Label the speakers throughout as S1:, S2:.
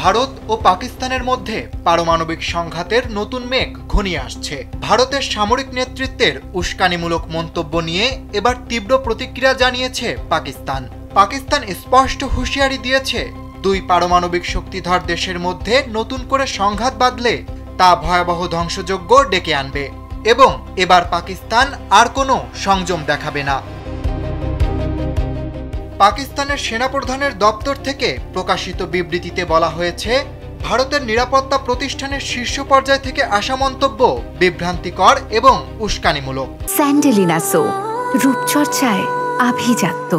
S1: ভারত ও পাকিস্তানের মধ্যে পারমাণবিক সংঘাতের নতুন মেঘ ঘনিয়ে আসছে। ভারতের সামরিক নেতৃত্বের উস্কানিমূলক মন্তব্য নিয়ে এবার তীব্র প্রতিক্রিয়া জানিয়েছে পাকিস্তান। পাকিস্তান স্পষ্ট হুঁশিয়ারি দিয়েছে, দুই পারমাণবিক শক্তিধর দেশের মধ্যে নতুন করে সংঘাত বাঁধলে তা ভয়াবহ ধ্বংসযজ্ঞ ডেকে আনবে এবং এবার পাকিস্তান আর কোনো সংযম দেখাবে না। পাকিস্তানের সেনাপ্রধানের দপ্তর থেকে প্রকাশিত বিবৃতিতে বলা হয়েছে, ভারতের নিরাপত্তা প্রতিষ্ঠানের শীর্ষ পর্যায় থেকে আসা মন্তব্য বিভ্রান্তিকর এবং উস্কানিমূলক।
S2: স্যান্ডেলিনা সো, রূপচর্চায় আভিজাত্য।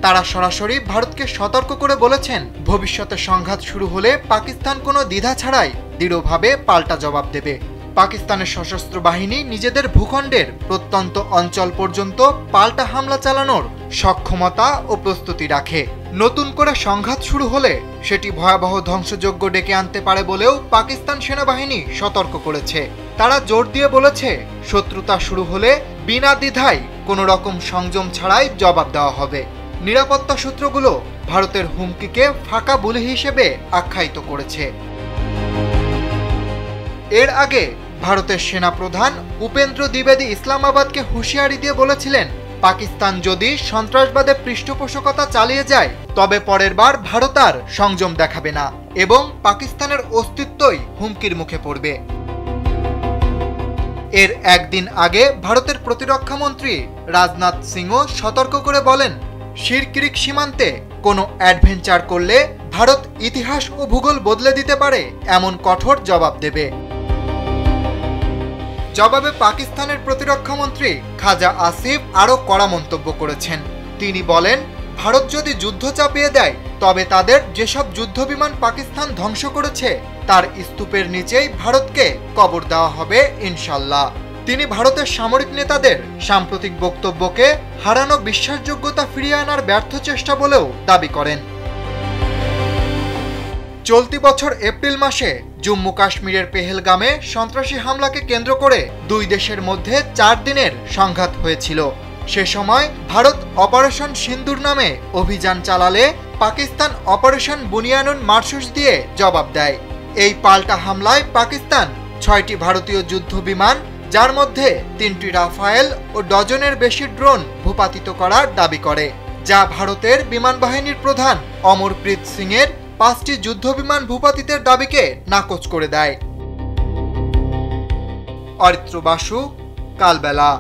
S1: তারা সরাসরি ভারতকে সতর্ক করে বলেছেন, ভবিষ্যতে সংঘাত শুরু হলে পাকিস্তান কোনো দ্বিধা ছাড়াই দৃঢ়ভাবে পাল্টা জবাব দেবে। পাকিস্তানের সশস্ত্র বাহিনী নিজেদের ভূখণ্ডের প্রত্যন্ত অঞ্চল পর্যন্ত পাল্টা হামলা চালানোর সক্ষমতা ও প্রস্তুতি রাখে। নতুন করে সংঘাত শুরু হলে সেটি ভয়াবহ ধ্বংসযজ্ঞ ডেকে আনতে পারে বলেও পাকিস্তান সেনাবাহিনী সতর্ক করেছে। তারা জোর দিয়ে বলেছে, শত্রুতা শুরু হলে বিনা দ্বিধায় কোনো রকম সংযম ছাড়াই জবাব দেওয়া হবে। নিরাপত্তা সূত্রগুলো ভারতের হুমকিকে ফাঁকা বুলি হিসেবে আখ্যায়িত করেছে। এর আগে ভারতের সেনাপ্রধান উপেন্দ্র দ্বিবেদী ইসলামাবাদকে হুঁশিয়ারি দিয়ে বলেছিলেন, পাকিস্তান যদি সন্ত্রাসবাদে পৃষ্ঠপোষকতা চালিয়ে যায় তবে পরের বার ভারত আর সংযম দেখাবে না এবং পাকিস্তানের অস্তিত্বই হুমকির মুখে পড়বে। এর একদিন আগে ভারতের প্রতিরক্ষামন্ত্রী রাজনাথ সিংও সতর্ক করে বলেন, শিরক্রিক সীমান্তে কোনো অ্যাডভেঞ্চার করলে ভারত ইতিহাস ও ভূগোল বদলে দিতে পারে এমন কঠোর জবাব দেবে। জবাবে পাকিস্তানের প্রতিরক্ষামন্ত্রী খাজা আসিফ আরও কড়া মন্তব্য করেছেন। তিনি বলেন, ভারত যদি যুদ্ধ চাপিয়ে দেয় তবে তাদের যেসব যুদ্ধবিমান পাকিস্তান ধ্বংস করেছে তার স্তূপের নিচেই ভারতকে কবর দেওয়া হবে ইনশাল্লাহ। তিনি ভারতের সামরিক নেতাদের সাম্প্রতিক বক্তব্যকে হারানো বিশ্বাসযোগ্যতা ফিরিয়ে আনার ব্যর্থ চেষ্টা বলেও দাবি করেন। চলতি বছর এপ্রিল মাসে জম্মু কাশ্মীরের পেহেলগামে সন্ত্রাসী হামলাকে কেন্দ্র করে দুই দেশের মধ্যে 4 দিনের সংঘাত হয়েছিল। সে সময় ভারত অপারেশন সিন্দুর নামে অভিযান চালালে পাকিস্তান অপারেশন বুনিয়ানুন মারসুস দিয়ে জবাব দেয়। এই পাল্টা হামলায় পাকিস্তান 6টি ভারতীয় যুদ্ধ বিমান, যার মধ্যে 3টি রাফায়েল ও ডজনের বেশি ড্রোন ভূপাতিত করার দাবি করে, যা ভারতের বিমান বাহিনীর প্রধান অমরপ্রীত সিংয়ের 5টি যুদ্ধবিমান ভূপাতিতের দাবিকে নাকচ করে দেয়। অরিত্র বাসু, কালবেলা।